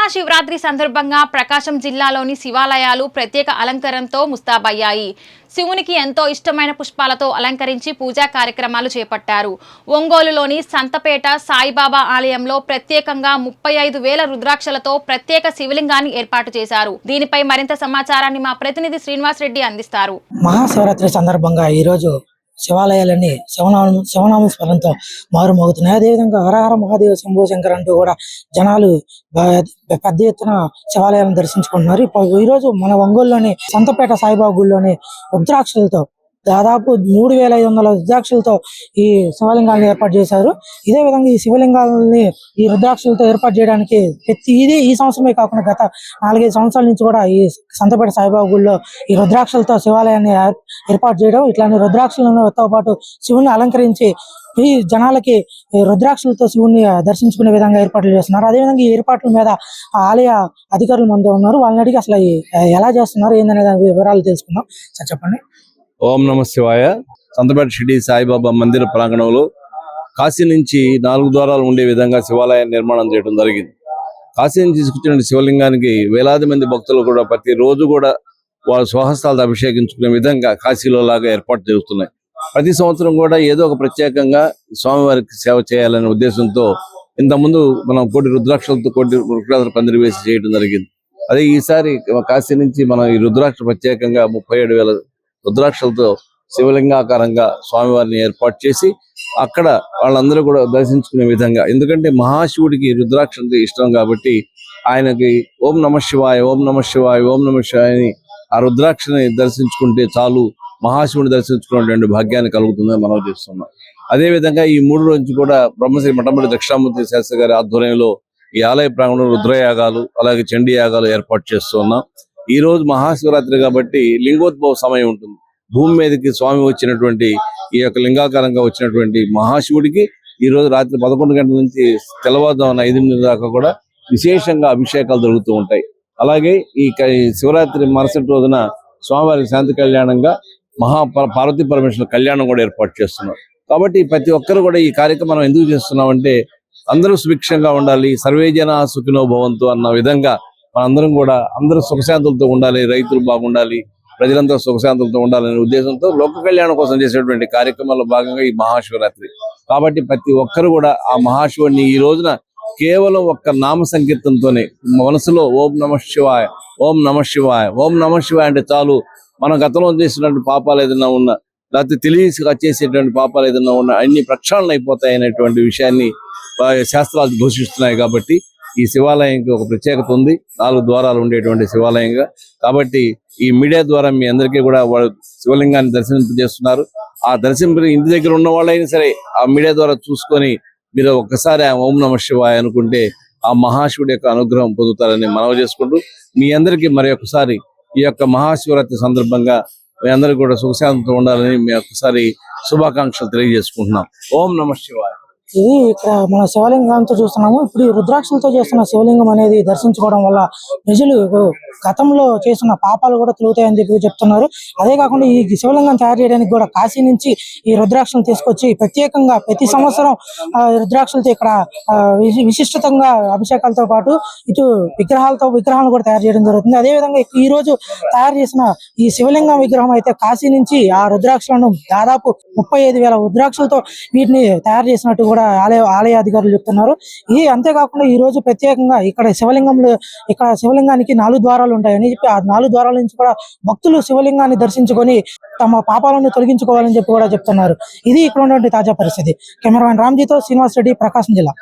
మహాశివరాత్రి సందర్భంగా ప్రకాశం జిల్లాలోని శివాలయాలు ప్రత్యేక అలంకరణతో ముస్తాబయ్యాయి. శివునికి ఎంతో ఇష్టమైన పుష్పాలతో అలంకరించి పూజా కార్యక్రమాలు చేపట్టారు. ఒంగోలులోని సంతపేట సాయిబాబా ఆలయంలో ప్రత్యేకంగా 35,000 రుద్రాక్షలతో ప్రత్యేక శివలింగాన్ని ఏర్పాటు చేశారు. దీనిపై మరింత సమాచారాన్ని మా ప్రతినిధి శ్రీనివాస్ రెడ్డి అందిస్తారు. మహాశివరాత్రి సందర్భంగా ఈరోజు శివాలయాలన్నీ శివనామ స్మరణతో మారుమోగుతున్నాయి. అదేవిధంగా హరహర మహాదేవ శంభో శంకర్ అంటూ కూడా జనాలు పెద్ద ఎత్తున శివాలయాలను దర్శించుకుంటున్నారు. ఈ రోజు మన ఒంగోలులోని సంతపేట సాయిబాబా గుడిలోని రుద్రాక్షలతో దాదాపు 3,500 రుద్రాక్షలతో ఈ శివలింగాలను ఏర్పాటు చేశారు. ఇదే విధంగా ఈ శివలింగాలని ఈ రుద్రాక్షలతో ఏర్పాటు చేయడానికి ఈ సంవత్సరమే కాకుండా గత 4-5 సంవత్సరాల నుంచి కూడా ఈ సంతపేట సాయిబాబా గుడిలో ఈ రుద్రాక్షలతో శివాలయాన్ని ఏర్పాటు చేయడం, ఇట్లాంటి రుద్రాక్షలతో పాటు శివుని అలంకరించి ఈ జనాలకి రుద్రాక్షలతో శివుని దర్శించుకునే విధంగా ఏర్పాట్లు చేస్తున్నారు. అదేవిధంగా ఈ ఏర్పాట్ల మీద ఆలయ అధికారులు మనతో ఉన్నారు. వాళ్ళని అడిగి అసలు ఎలా చేస్తున్నారు ఏందనే దాని వివరాలు తెలుసుకుందాం. సార్ చెప్పండి. ఓం నమ శివాయ. సంతపేట షిరిడి సాయిబాబా మందిర ప్రాంగణంలో కాశీ నుంచి 4 ద్వారాలు ఉండే విధంగా శివాలయాన్ని నిర్మాణం చేయడం జరిగింది. కాశీ నుంచి తీసుకొచ్చిన శివలింగానికి వేలాది మంది భక్తులు కూడా ప్రతిరోజు కూడా వాళ్ళ స్వహస్తాలతో అభిషేకించుకునే విధంగా కాశీలో లాగా ఏర్పాటు చేస్తున్నాయి. ప్రతి సంవత్సరం కూడా ఏదో ఒక ప్రత్యేకంగా స్వామివారికి సేవ చేయాలనే ఉద్దేశంతో ఇంతకుముందు మనం 1,000 రుద్రాక్షలతో 1,000 రుద్రాక్ష పందిరి వేసి చేయడం జరిగింది. అదే ఈసారి కాశీ నుంచి మనం ఈ రుద్రాక్ష ప్రత్యేకంగా 37,000 రుద్రాక్షలతో శివలింగాకారంగా స్వామివారిని ఏర్పాటు చేసి అక్కడ వాళ్ళందరూ కూడా దర్శించుకునే విధంగా, ఎందుకంటే మహాశివుడికి రుద్రాక్ష అంటే ఇష్టం కాబట్టి ఆయనకి ఓం నమ శివాయ ఓం నమ శివాయ ఓం నమ శివాయ అని ఆ రుద్రాక్షని దర్శించుకుంటే చాలు మహాశివుని దర్శించుకున్నటువంటి భాగ్యాన్ని కలుగుతుందని మనం చేస్తున్నాం. అదేవిధంగా ఈ 3 రోజు కూడా బ్రహ్మశ్రీ మఠంపల్లి దక్షిణామూర్తి శాస్త్రి గారి ఆధ్వర్యంలో ఈ ఆలయ ప్రాంగణంలో రుద్రయాగాలు అలాగే చండీ యాగాలు ఏర్పాటు చేస్తున్నాం. ఈ రోజు మహాశివరాత్రి కాబట్టి లింగోద్భవ సమయం ఉంటుంది. భూమి మీదకి స్వామి వచ్చినటువంటి ఈ యొక్క లింగాకారంగా వచ్చినటువంటి మహాశివుడికి ఈ రోజు రాత్రి 11 గంటల నుంచి తెల్లవారుజామున 5 దాకా కూడా విశేషంగా అభిషేకాలు జరుగుతూ ఉంటాయి. అలాగే ఈ శివరాత్రి మరుసటి రోజున స్వామివారికి శాంతి కళ్యాణంగా పార్వతీ పరమేశ్వర కళ్యాణం కూడా ఏర్పాటు చేస్తున్నారు. కాబట్టి ప్రతి ఒక్కరు కూడా ఈ కార్యక్రమం మనం ఎందుకు చేస్తున్నామంటే అందరూ సుభిక్షంగా ఉండాలి, సర్వే జన సుఖినో భవంతు అన్న విధంగా మనందరం కూడా అందరూ సుఖశాంతులతో ఉండాలి, రైతులు బాగుండాలి, ప్రజలంతా సుఖశాంతులతో ఉండాలనే ఉద్దేశంతో లోక కళ్యాణం కోసం చేసేటువంటి కార్యక్రమాల్లో భాగంగా ఈ మహాశివరాత్రి. కాబట్టి ప్రతి ఒక్కరు కూడా ఆ మహాశివుడిని ఈ రోజున కేవలం ఒక్క నామ సంకీర్తనతోనే మనసులో ఓం నమ శివాయ ఓం నమ శివాయ ఓం నమ శివాయ అంటే చాలు మన గతంలో చేసినటువంటి పాపాలు ఏదైనా ఉన్నా లేకపోతే తెలియక చేసేటువంటి పాపాలు ఏదైనా ఉన్నా అన్ని ప్రక్షాళన అయిపోతాయి అనేటువంటి విషయాన్ని శాస్త్రాలు ఘోషిస్తున్నాయి. కాబట్టి ఈ శివాలయంకి ఒక ప్రత్యేకత ఉంది, 4 ద్వారాలు ఉండేటువంటి శివాలయంగా. కాబట్టి ఈ మీడియా ద్వారా మీ అందరికీ కూడా వాళ్ళు శివలింగాన్ని దర్శింపజేస్తున్నారు. ఆ దర్శింపు ఇంటి దగ్గర ఉన్న వాళ్ళైనా సరే ఆ మీడియా ద్వారా చూసుకొని మీరు ఒక్కసారి ఓం నమ శివాయ అనుకుంటే ఆ మహాశివుడి యొక్క అనుగ్రహం పొందుతారని మనవి చేసుకుంటూ మీ అందరికీ మరి ఒకసారి ఈ యొక్క మహాశివరాత్రి సందర్భంగా మీ అందరికీ కూడా సుఖశాంతితో ఉండాలని మీ ఒక్కసారి శుభాకాంక్షలు తెలియజేసుకుంటున్నాం. ఓం నమ శివాయ. ఇది ఇక్కడ మన శివలింగంతో చూస్తున్నాము. ఇప్పుడు ఈ రుద్రాక్షలతో చేస్తున్న శివలింగం అనేది దర్శించుకోవడం వల్ల ప్రజలు గతంలో చేసిన పాపాలు కూడా తొలుగుతాయని చెప్పి చెప్తున్నారు. అదే కాకుండా ఈ శివలింగం తయారు చేయడానికి కూడా కాశీ నుంచి ఈ రుద్రాక్షలను తీసుకొచ్చి ప్రత్యేకంగా ప్రతి సంవత్సరం రుద్రాక్షలతో ఇక్కడ విశిష్టంగా అభిషేకాలతో పాటు ఇటు విగ్రహాలను కూడా తయారు చేయడం జరుగుతుంది. అదేవిధంగా ఈ రోజు తయారు చేసిన ఈ శివలింగం విగ్రహం అయితే కాశీ నుంచి ఆ రుద్రాక్షలను దాదాపు 35,000 రుద్రాక్షలతో వీటిని తయారు చేసినట్టు కూడా ఆలయ అధికారులు చెప్తున్నారు. ఇది అంతేకాకుండా ఈ రోజు ప్రత్యేకంగా ఇక్కడ శివలింగానికి 4 ద్వారాలు ఉంటాయని చెప్పి ఆ 4 ద్వారాల నుంచి కూడా భక్తులు శివలింగాన్ని దర్శించుకొని తమ పాపాలను తొలగించుకోవాలని చెప్పి కూడా చెప్తున్నారు. ఇది ఇక్కడ ఉన్నటువంటి తాజా పరిస్థితి. కెమెరామెన్ రామ్జీతో శ్రీనివాస్ రెడ్డి, ప్రకాశం జిల్లా.